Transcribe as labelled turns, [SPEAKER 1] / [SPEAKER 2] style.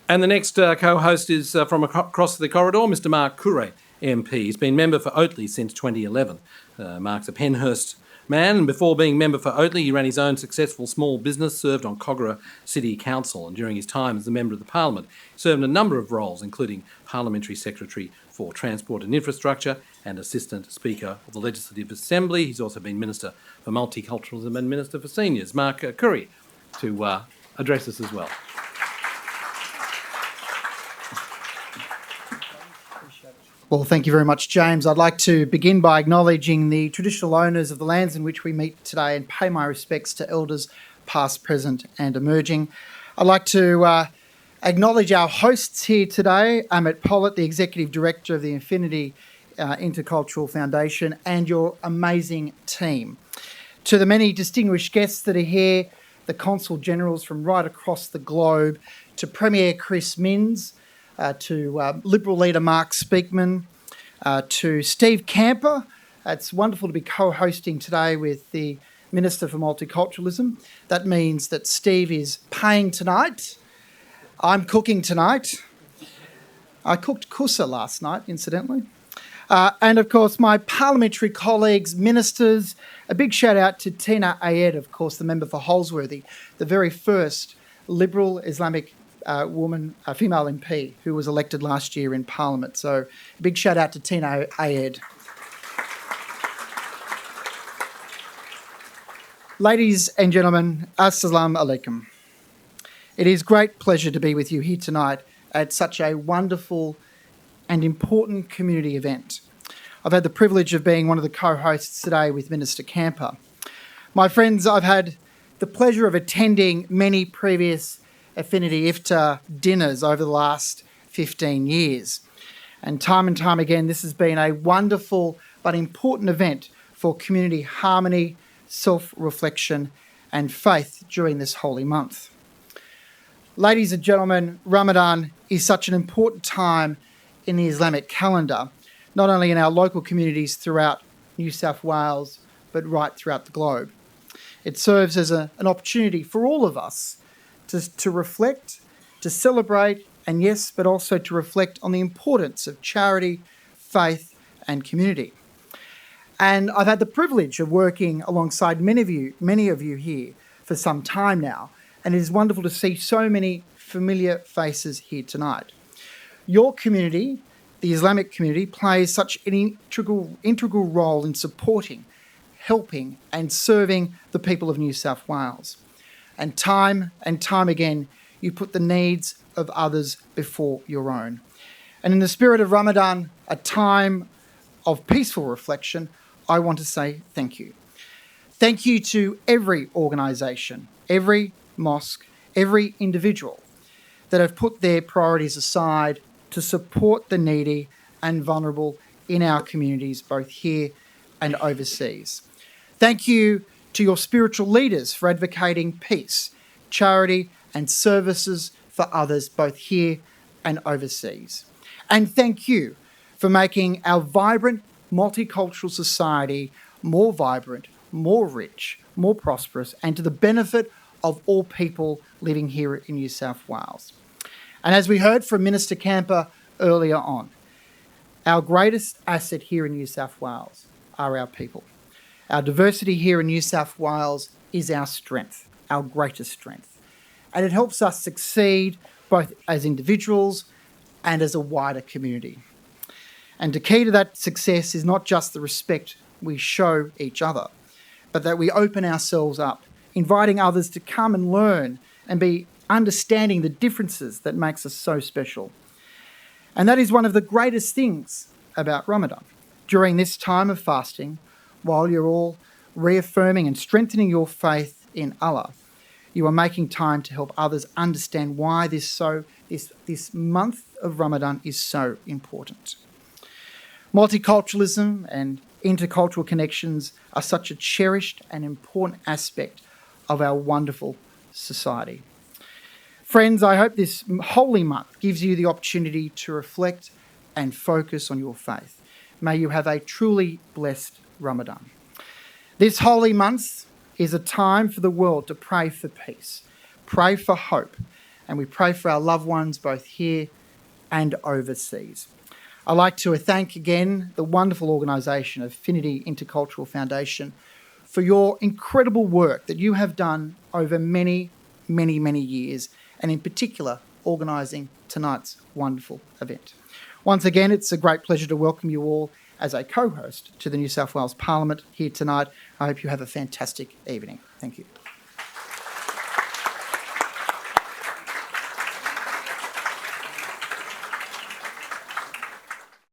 [SPEAKER 1] And the next co-host is from across the corridor, Mr. Mark Coure, MP. He's been member for Oatley since 2011. Mark's a Penhurst man, and before being member for Oatley, he ran his own successful small business, served on Coure City Council, and during his time as a member of the Parliament, he served in a number of roles, including Parliamentary Secretary for Transport and Infrastructure and Assistant Speaker of the Legislative Assembly. He's also been Minister for Multiculturalism and Minister for Seniors. Mark Coure to address us as well.
[SPEAKER 2] Well, thank you very much, James. I'd like to begin by acknowledging the traditional owners of the lands in which we meet today and pay my respects to elders past, present and emerging. I'd like to acknowledge our hosts here today, Amit Pollitt, the Executive Director of the Affinity Intercultural Foundation, and your amazing team. To the many distinguished guests that are here, the Consul Generals from right across the globe, to Premier Chris Minns, to Liberal leader Mark Speakman, to Steve Camper. It's wonderful to be co-hosting today with the Minister for Multiculturalism. That means that Steve is paying tonight. I'm cooking tonight. I cooked kusa last night, incidentally. And of course, my parliamentary colleagues, ministers, a big shout out to Tina Ayed, of course, the member for Holsworthy, the very first Liberal Islamic woman, a female MP who was elected last year in Parliament. So a big shout out to Tina Ayed. Ladies and gentlemen, Assalamu alaikum. It is great pleasure to be with you here tonight at such a wonderful and important community event. I've had the privilege of being one of the co-hosts today with Minister Camper. My friends, I've had the pleasure of attending many previous Affinity Iftar dinners over the last 15 years. And time again, this has been a wonderful but important event for community harmony, self-reflection and faith during this holy month. Ladies and gentlemen, Ramadan is such an important time in the Islamic calendar, not only in our local communities throughout New South Wales, but right throughout the globe. It serves as an opportunity for all of us to reflect, to celebrate, and yes, but also to reflect on the importance of charity, faith, and community. And I've had the privilege of working alongside many of you here for some time now, and it is wonderful to see so many familiar faces here tonight. Your community, the Islamic community, plays such an integral role in supporting, helping, and serving the people of New South Wales. And time again, you put the needs of others before your own. And in the spirit of Ramadan, a time of peaceful reflection, I want to say thank you. Thank you to every organisation, every mosque, every individual that have put their priorities aside to support the needy and vulnerable in our communities, both here and overseas. Thank you to your spiritual leaders for advocating peace, charity and services for others both here and overseas. And thank you for making our vibrant multicultural society more vibrant, more rich, more prosperous, and to the benefit of all people living here in New South Wales. And as we heard from Minister Camper earlier on, our greatest asset here in New South Wales are our people. Our diversity here in New South Wales is our strength, our greatest strength. And it helps us succeed both as individuals and as a wider community. And the key to that success is not just the respect we show each other, but that we open ourselves up, inviting others to come and learn and be understanding the differences that makes us so special. And that is one of the greatest things about Ramadan. During this time of fasting, while you're all reaffirming and strengthening your faith in Allah, you are making time to help others understand why this month of Ramadan is so important. Multiculturalism and intercultural connections are such a cherished and important aspect of our wonderful society. Friends, I hope this holy month gives you the opportunity to reflect and focus on your faith. May you have a truly blessed Ramadan. This holy month is a time for the world to pray for peace, pray for hope, and we pray for our loved ones both here and overseas. I'd like to thank again the wonderful organisation Affinity Intercultural Foundation for your incredible work that you have done over many, many, many years, and in particular, organising tonight's wonderful event. Once again, it's a great pleasure to welcome you all as a co-host to the New South Wales Parliament here tonight. I hope you have a fantastic evening. Thank you.